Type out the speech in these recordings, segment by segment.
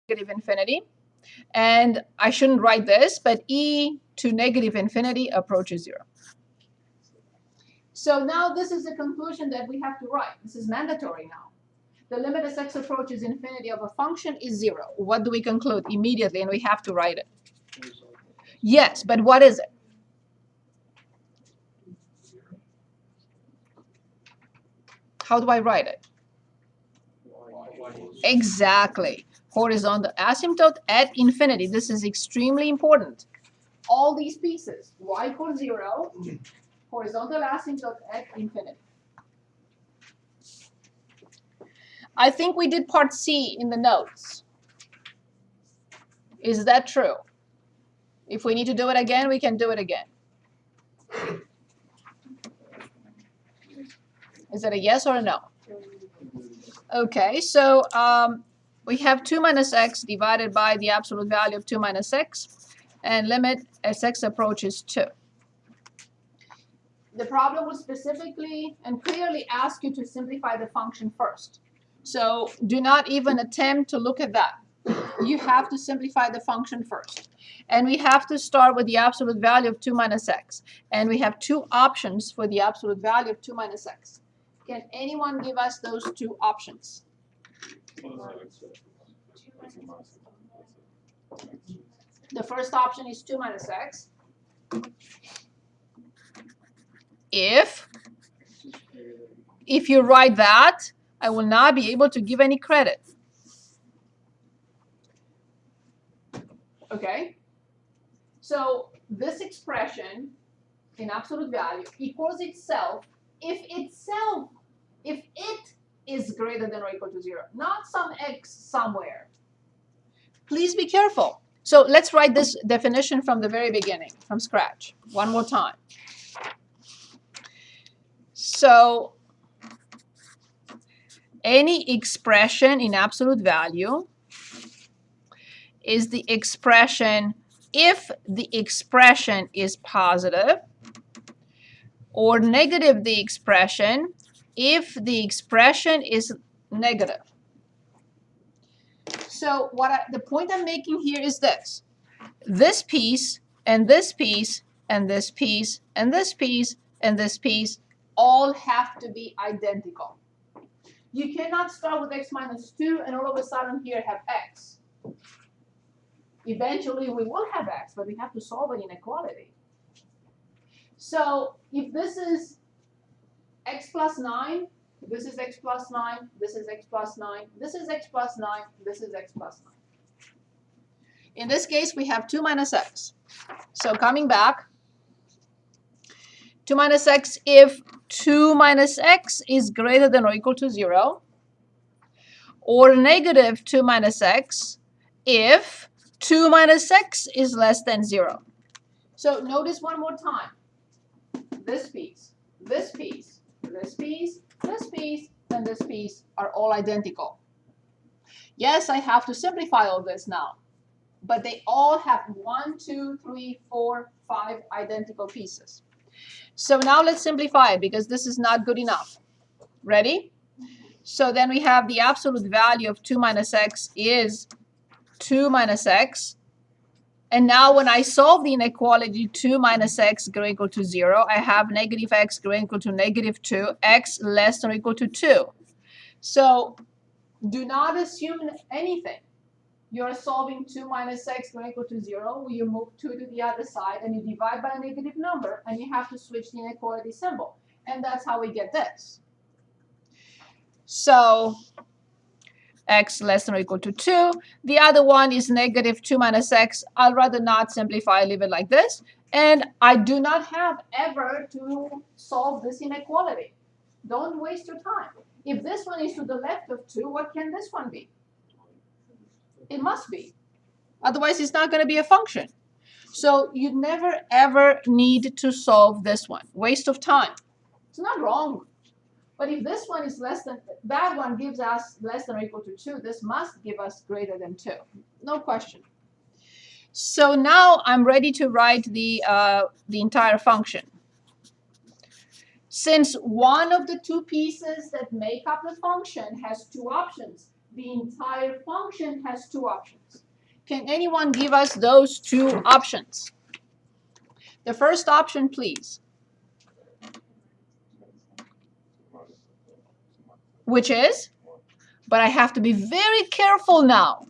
negative infinity. And I shouldn't write this, but e to negative infinity approaches 0. So now this is the conclusion that we have to write. This is mandatory now. The limit as x approaches infinity of a function is 0. What do we conclude immediately? And we have to write it. Yes, but what is it? How do I write it? Exactly. Horizontal asymptote at infinity. This is extremely important. All these pieces, y equals 0, horizontal asymptote at infinity. I think we did part C in the notes. Is that true? If we need to do it again, we can do it again. Is that a yes or a no? Okay, so we have 2 minus x divided by the absolute value of 2 minus x, and limit as x approaches 2. The problem will specifically and clearly ask you to simplify the function first. So do not even attempt to look at that. You have to simplify the function first. And we have to start with the absolute value of 2 minus x. And we have 2 options for the absolute value of 2 minus x. Can anyone give us those 2 options? The first option is 2 minus x. If you write that, I will not be able to give any credit. Okay? So this expression in absolute value equals itself if it is greater than or equal to 0, not some x somewhere. Please be careful. So let's write this definition from the very beginning, from scratch, one more time. So any expression in absolute value is the expression if the expression is positive, or negative the expression if the expression is negative. So the point I'm making here is this. This piece and this piece and this piece and this piece and this piece all have to be identical. You cannot start with x minus 2 and all of a sudden here have x. Eventually we will have x, but we have to solve an inequality. So if this is x plus 9, this is x plus 9, this is x plus 9, this is x plus 9, this is x plus 9. In this case, we have 2 minus x. So coming back, 2 minus x if 2 minus x is greater than or equal to 0, or negative 2 minus x if 2 minus x is less than 0. So notice one more time. This piece, this piece, this piece, this piece, and this piece are all identical. Yes, I have to simplify all this now, but they all have 1, 2, 3, 4, 5 identical pieces. So now let's simplify it because this is not good enough. Ready? So then we have the absolute value of 2 minus x is 2 minus x. And now when I solve the inequality 2 minus x greater or equal to 0, I have negative x greater or equal to negative 2, x less than or equal to 2. So do not assume anything. You're solving 2 minus x greater or equal to 0. You move 2 to the other side, and you divide by a negative number, and you have to switch the inequality symbol. And that's how we get this. So x less than or equal to 2. The other one is negative 2 minus x. I'll rather not simplify, leave it like this. And I do not have ever to solve this inequality. Don't waste your time. If this one is to the left of 2, what can this one be? It must be. Otherwise, it's not going to be a function. So you never, ever need to solve this one. Waste of time. It's not wrong. But if this one is less than, that one gives us less than or equal to 2, this must give us greater than 2. No question. So now I'm ready to write the entire function. Since one of the 2 pieces that make up the function has 2 options, the entire function has two options. Can anyone give us those two options? The first option, please. Which is? But I have to be very careful now,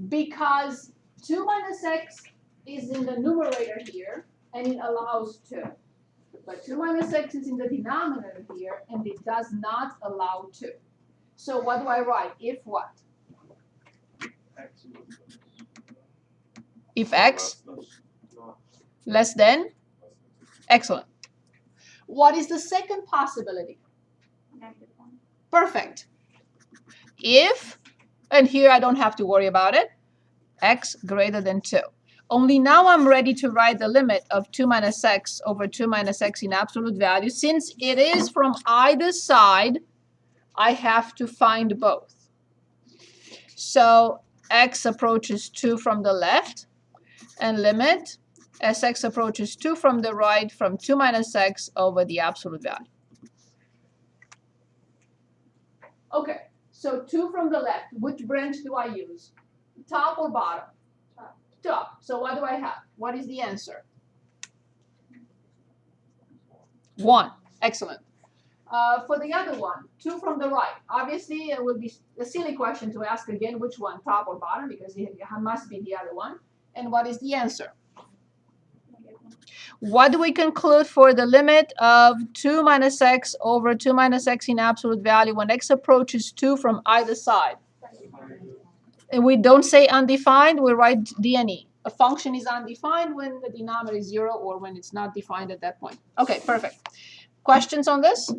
because 2 minus x is in the numerator here, and it allows 2. But 2 minus x is in the denominator here, and it does not allow 2. So what do I write? If what? If x less than? Excellent. What is the second possibility? Perfect. If, and here I don't have to worry about it, x greater than 2. Only now I'm ready to write the limit of 2 minus x over 2 minus x in absolute value. Since it is from either side, I have to find both. So x approaches 2 from the left, and limit as x approaches 2 from the right from 2 minus x over the absolute value. Okay, so 2 from the left. Which branch do I use? Top or bottom? Top. So what do I have? What is the answer? 1. Excellent. For the other one, 2 from the right. Obviously, it would be a silly question to ask again which one, top or bottom, because it must be the other one. And what is the answer? What do we conclude for the limit of 2 minus x over 2 minus x in absolute value when x approaches 2 from either side? And we don't say undefined, we write DNE. A function is undefined when the denominator is 0 or when it's not defined at that point. Okay, perfect. Questions on this?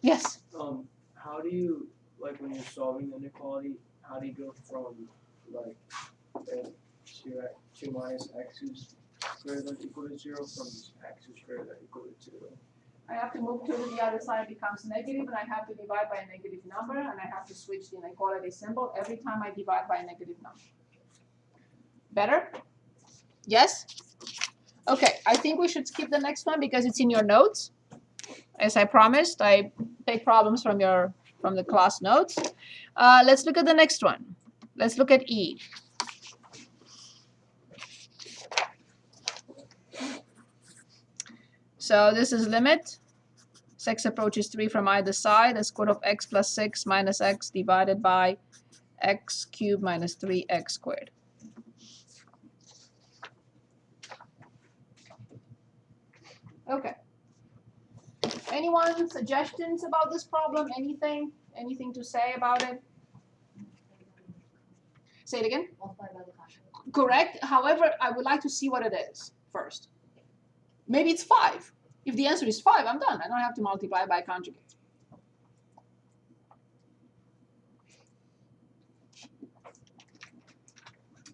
Yes? How do you, like when you're solving the inequality, how do you go from like 2 minus x is greater than or equal to 0 from x is greater than or equal to 2? I have to move 2 to the other side, becomes negative, and I have to divide by a negative number, and I have to switch the inequality symbol every time I divide by a negative number. Better? Yes? Okay, I think we should skip the next one because it's in your notes. As I promised, I take problems from the class notes. Let's look at the next one. Let's look at E. So this is limit. X approaches 3 from either side. The square root of x plus 6 minus x divided by x cubed minus 3x squared. Okay. Anyone suggestions about this problem? Anything? Anything to say about it? Say it again. Correct. However, I would like to see what it is first. Maybe it's 5. If the answer is 5, I'm done. I don't have to multiply by conjugate.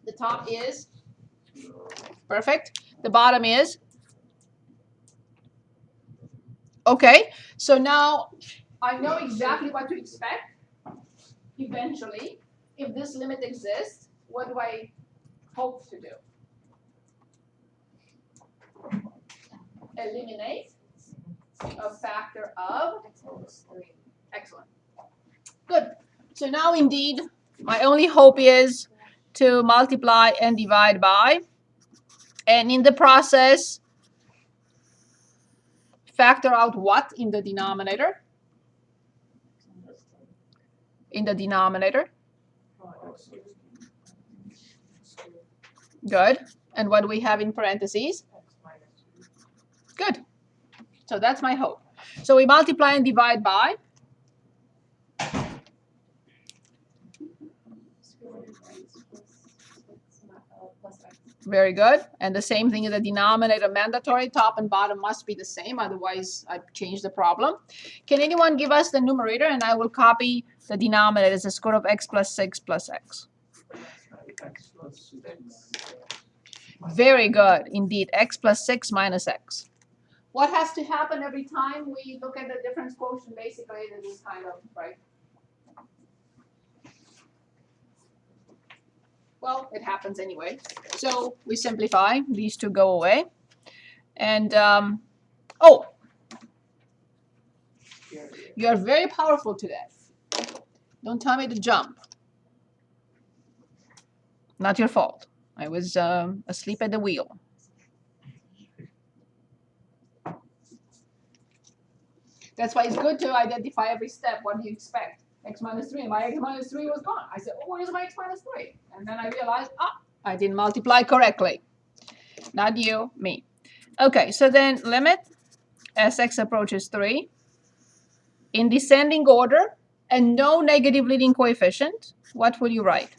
The top is perfect. The bottom is okay. So now I know exactly what to expect eventually. If this limit exists, what do I hope to do? Eliminate a factor of excellent. Good. So now indeed, my only hope is to multiply and divide by, and in the process, factor out what in the denominator? In the denominator. Good. And what do we have in parentheses? Good. So that's my hope. So we multiply and divide by. Very good. And the same thing in the denominator, mandatory. Top and bottom must be the same. Otherwise, I change the problem. Can anyone give us the numerator? And I will copy the denominator as the square root of x plus 6 plus x. Very good. Indeed. X plus 6 minus x. What has to happen every time we look at the difference quotient? Basically, this is kind of, right? Well, it happens anyway. So we simplify. These two go away. And, oh, you're very powerful today. Don't tell me to jump. Not your fault. I was asleep at the wheel. That's why it's good to identify every step. What do you expect? X minus 3, and my X minus 3 was gone. I said, oh, where's my X minus 3? And then I realized, I didn't multiply correctly. Not you, me. Okay, so then limit as x approaches 3 in descending order and no negative leading coefficient. What will you write?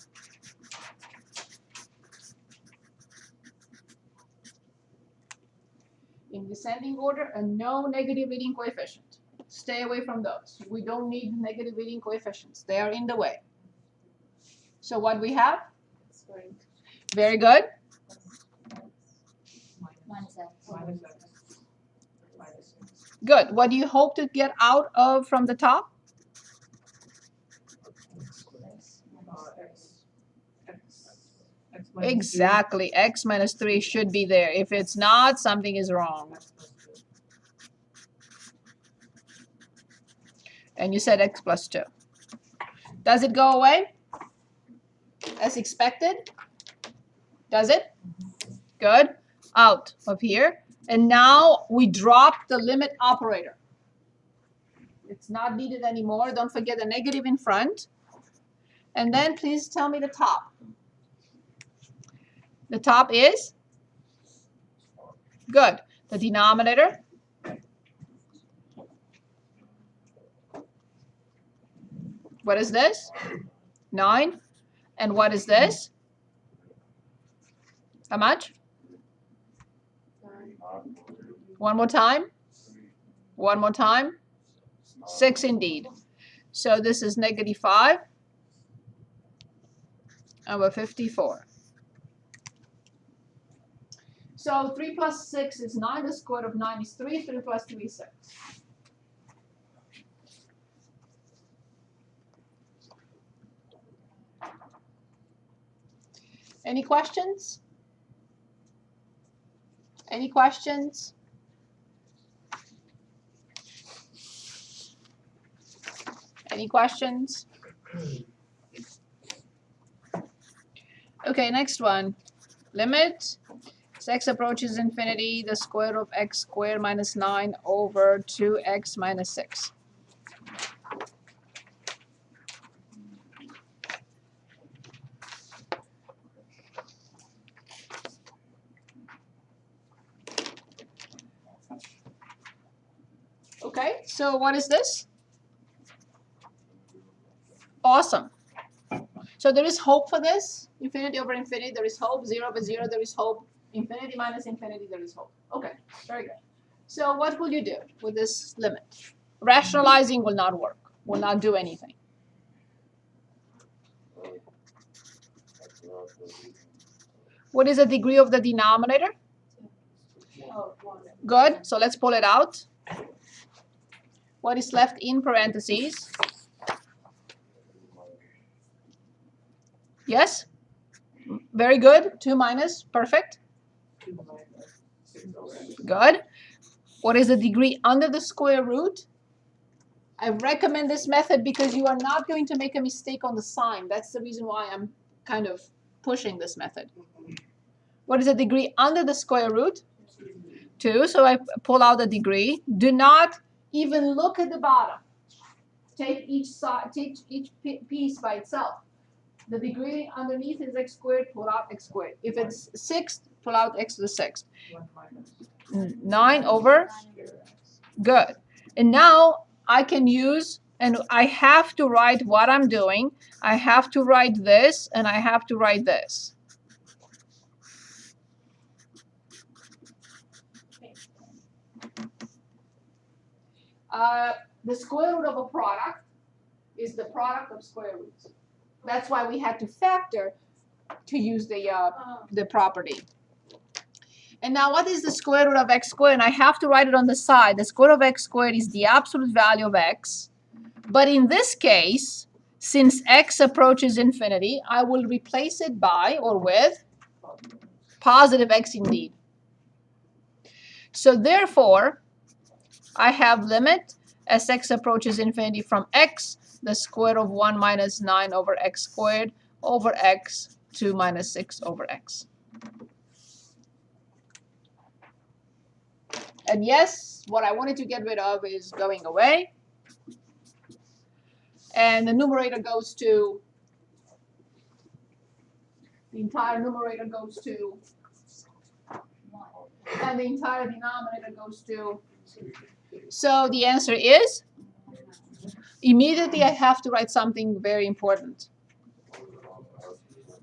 In descending order and no negative leading coefficient. Stay away from those. We don't need negative leading coefficients. They are in the way. So what we have? Very good. Minus x. Good. What do you hope to get out of from the top? Exactly. X minus 3 should be there. If it's not, something is wrong. And you said x plus 2. Does it go away as expected? Does it? Good. Out of here. And now we drop the limit operator. It's not needed anymore. Don't forget the negative in front. And then please tell me the top. The top is? Good. The denominator? What is this? 9. And what is this? How much? 9. One more time. One more time. 6 indeed. So this is negative 5 over 54. So 3 plus 6 is 9. The square root of 9 is 3. 3 plus 2 is 6. Any questions? Any questions? Any questions? Okay, next one. Limit as x approaches infinity, the square root of x squared minus 9 over 2x minus 6. Okay, so what is this? Awesome. So there is hope for this. Infinity over infinity, there is hope. 0 over 0, there is hope. Infinity minus infinity, there is hope. Okay, very good. So what will you do with this limit? Rationalizing will not work, will not do anything. What is the degree of the denominator? Good, so let's pull it out. What is left in parentheses? Yes? Very good. 2 minus. Perfect. Good. What is the degree under the square root? I recommend this method because you are not going to make a mistake on the sign. That's the reason why I'm kind of pushing this method. What is the degree under the square root? 2. So I pull out the degree. Do not even look at the bottom. Take each side, take each piece by itself. The degree underneath is x squared, pull out x squared. If it's 6, pull out x to the 6th. 9 over? Good. And now I can use, and I have to write what I'm doing. I have to write this, and I have to write this. The square root of a product is the product of square roots. That's why we had to factor to use the property. And now what is the square root of x squared? And I have to write it on the side. The square root of x squared is the absolute value of x. But in this case, since x approaches infinity, I will replace it by or with positive x indeed. So therefore, I have limit as x approaches infinity from x the square of 1 minus 9 over x squared over x, 2 minus 6 over x. And yes, what I wanted to get rid of is going away. And the numerator goes to, the entire numerator goes to, and the entire denominator goes to. So the answer is, immediately I have to write something very important.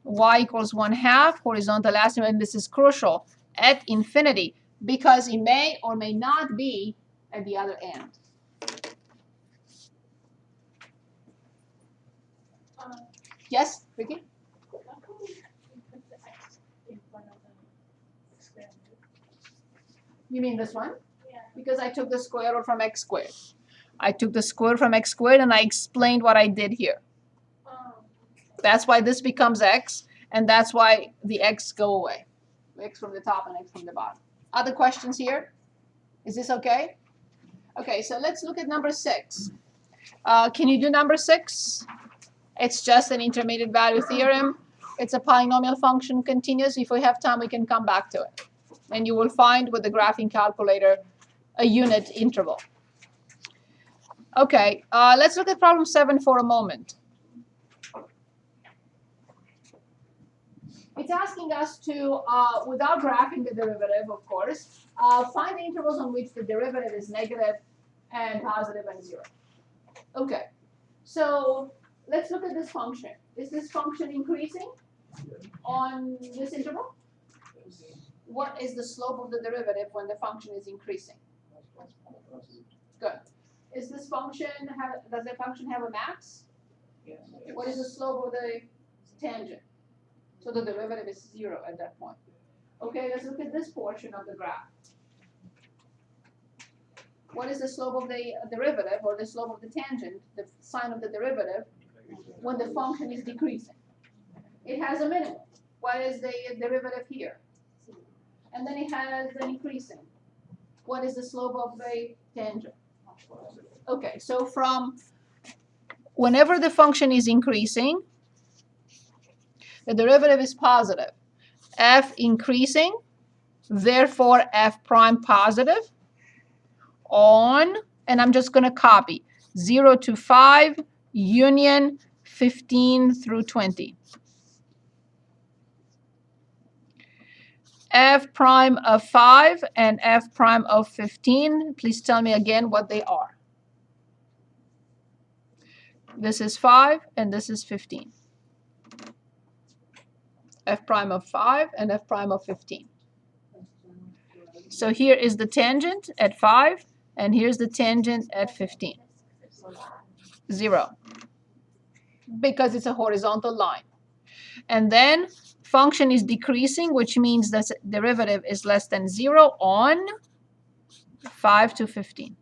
Y equals 1/2 horizontal asymptote, and this is crucial, at infinity, because it may or may not be at the other end. Yes, Ricky? How come we put the x in front of the experiment? You mean this one? Yeah. Because I took the square root from x squared. I took the square root from x squared and I explained what I did here. That's why this becomes x, and that's why the x go away. X from the top and x from the bottom. Other questions here? Is this okay? Okay, so let's look at number 6. Can you do number 6? It's just an intermediate value theorem. It's a polynomial function continuous. If we have time, we can come back to it. And you will find with the graphing calculator a unit interval. Okay, let's look at problem 7 for a moment. It's asking us to, without graphing the derivative, of course, find the intervals on which the derivative is negative and positive and 0. Okay, so let's look at this function. Is this function increasing on this interval? What is the slope of the derivative when the function is increasing? Good. Is this function does the function have a max? Yes. What is the slope of the tangent? So the derivative is 0 at that point. Okay, let's look at this portion of the graph. What is the slope of the derivative, or the slope of the tangent, the sign of the derivative, when the function is decreasing? It has a minimum. What is the derivative here? And then it has an increasing. What is the slope of the tangent? Okay, so from whenever the function is increasing, the derivative is positive. F increasing, therefore f prime positive on, and I'm just going to copy, 0 to 5, union 15 through 20. F prime of 5 and f prime of 15, please tell me again what they are. This is 5 and this is 15. F prime of 5 and f prime of 15. So here is the tangent at 5, and here's the tangent at 15. 0. Because it's a horizontal line. And then function is decreasing, which means that derivative is less than 0 on 5 to 15.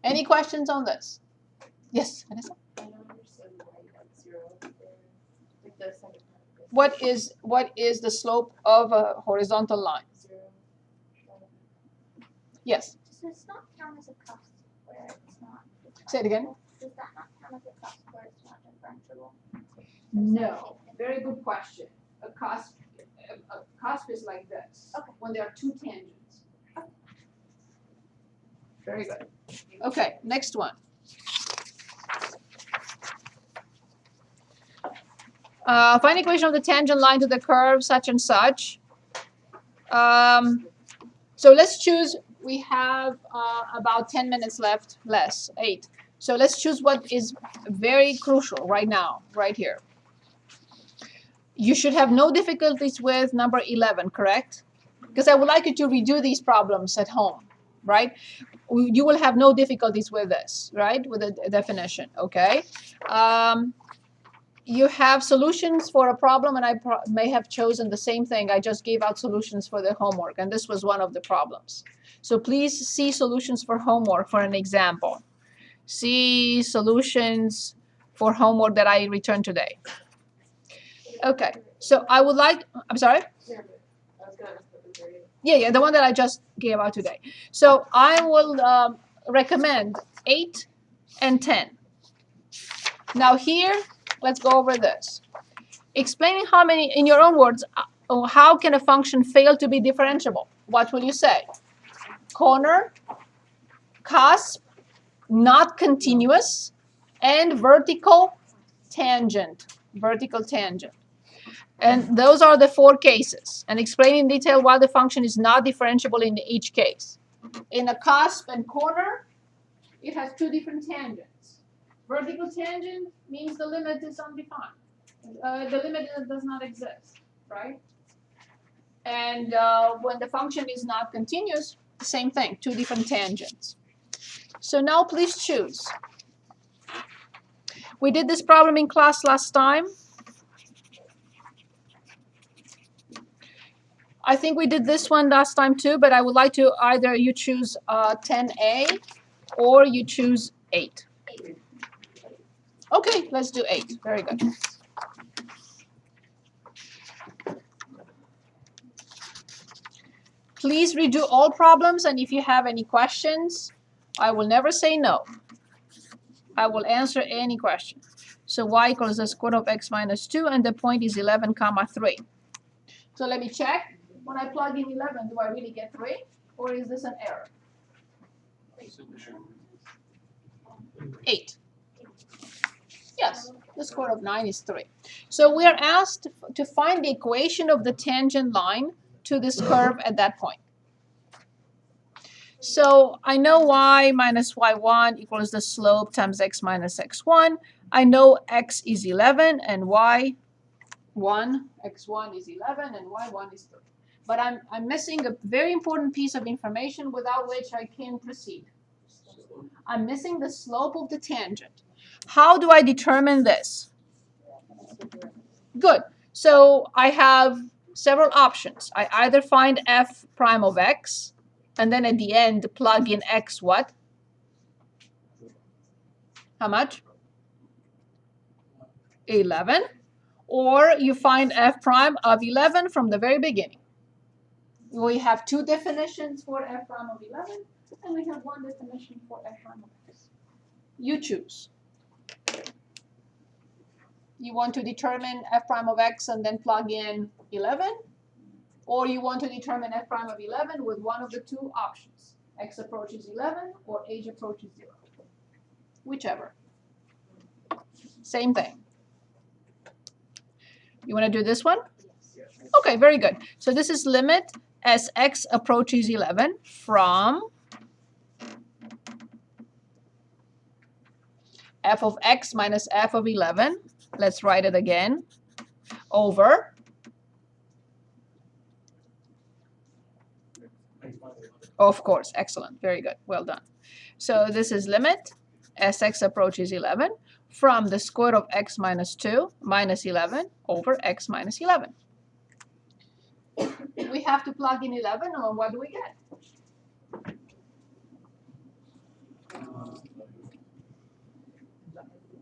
Any questions on this? Yes, Vanessa? I don't understand why you got 0 there. Like the second part. What is the slope of a horizontal line? 0. Yes. Does this not count as a cusp where it's not? Say it again. Does that not count as a cusp where it's not differentiable? No. Very good question. A cusp is like this. Okay. When there are two tangents. Very good. Okay, next one. Find equation of the tangent line to the curve such and such. So let's choose, we have about 10 minutes left, less, 8. So let's choose what is very crucial right now, right here. You should have no difficulties with number 11, correct? Because I would like you to redo these problems at home, right? You will have no difficulties with this, right? With the definition, okay? You have solutions for a problem, and I may have chosen the same thing. I just gave out solutions for the homework, and this was one of the problems. So please see solutions for homework for an example. See solutions for homework that I returned today. Okay, so I would like, I'm sorry? Yeah, the one that I just gave out today. So I will recommend 8, and 10. Now here, let's go over this. Explaining how many, in your own words, how can a function fail to be differentiable? What will you say? Corner, cusp, not continuous, and vertical tangent. Vertical tangent. And those are the 4 cases. And explain in detail why the function is not differentiable in each case. In a cusp and corner, it has 2 different tangents. Vertical tangent means the limit is undefined. The limit does not exist, right? And when the function is not continuous, the same thing, 2 different tangents. So now please choose. We did this problem in class last time. I think we did this one last time too, but I would like to either you choose 10A or you choose 8. Okay, let's do 8. Very good. Please redo all problems, and if you have any questions, I will never say no. I will answer any question. So y equals the square root of x minus 2, and the point is 11, comma 3. So let me check. When I plug in 11, do I really get 3? Or is this an error? 8. Yes, the square root of 9 is 3. So we are asked to find the equation of the tangent line to this curve at that point. So I know y minus y1 equals the slope times x minus x1. I know x is 11 and y1, x1 is 11 and y1 is 3. But I'm missing a very important piece of information without which I can proceed. I'm missing the slope of the tangent. How do I determine this? Good. So I have several options. I either find f prime of x, and then at the end plug in x what? How much? 11. Or you find f prime of 11 from the very beginning. We have 2 definitions for f prime of 11, and we have 1 definition for f prime of x. You choose. You want to determine f prime of x and then plug in 11, or you want to determine f prime of 11 with one of the 2 options. X approaches 11 or h approaches 0. Whichever. Same thing. You want to do this one? Okay, very good. So this is limit as x approaches 11 from f of x minus f of 11. Let's write it again. Over of course, excellent, very good, well done. So this is limit as x approaches 11 from the square root of x minus 2 minus 11 over x minus 11. We have to plug in 11, or what do we get?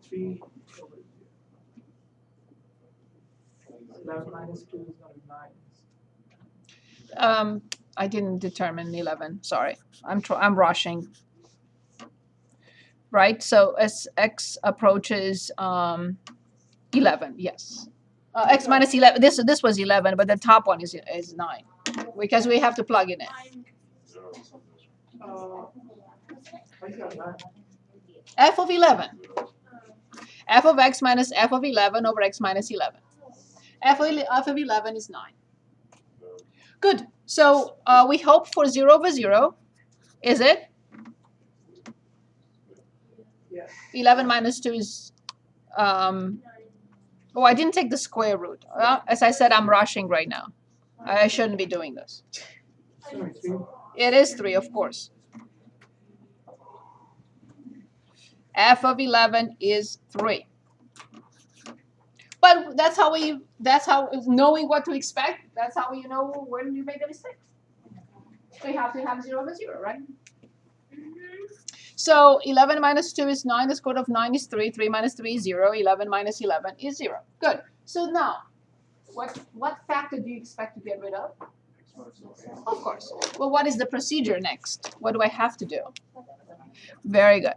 Three. 11 minus 2 is going to be 9. I didn't determine 11. Sorry, I'm rushing. Right. So as x approaches 11, yes. X minus 11. This was 11, but the top one is 9 because we have to plug it in. F of 11. F of x minus f of 11 over x minus 11. F of 11 is 9. Good. So we hope for 0 over 0. Is it? Yeah. 11 minus 2 is... oh, I didn't take the square root. As I said, I'm rushing right now. I shouldn't be doing this. Sorry, 3. It is 3, of course. F of 11 is 3. But that's how knowing what to expect, that's how you know when you make a mistake. We have to have 0 over 0, right? So 11 minus 2 is 9. The square root of 9 is 3. 3 minus 3 is 0. 11 minus 11 is 0. Good. So now, what factor do you expect to get rid of? Of course. Well, what is the procedure next? What do I have to do? Very good.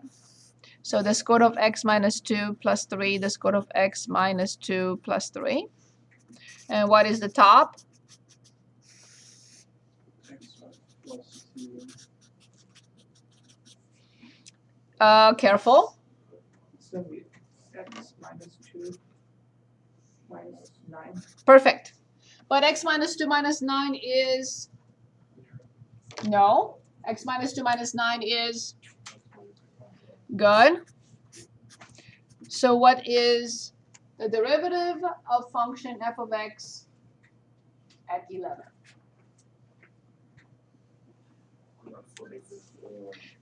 So the square root of x minus 2 plus 3, the square root of x minus 2 plus 3. And what is the top? X plus 2. Careful. It's gonna be x minus 2 minus 9. Perfect. But x minus 2 minus 9 is, no. X minus 2 minus 9 is good. So what is the derivative of function f of x at 11?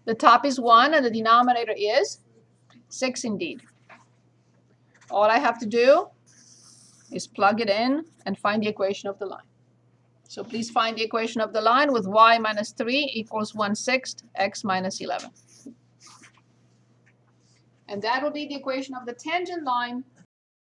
The top is 1 and the denominator is 6 indeed. All I have to do is plug it in and find the equation of the line. So please find the equation of the line with y minus 3 equals 1/6 x minus 11. And that will be the equation of the tangent line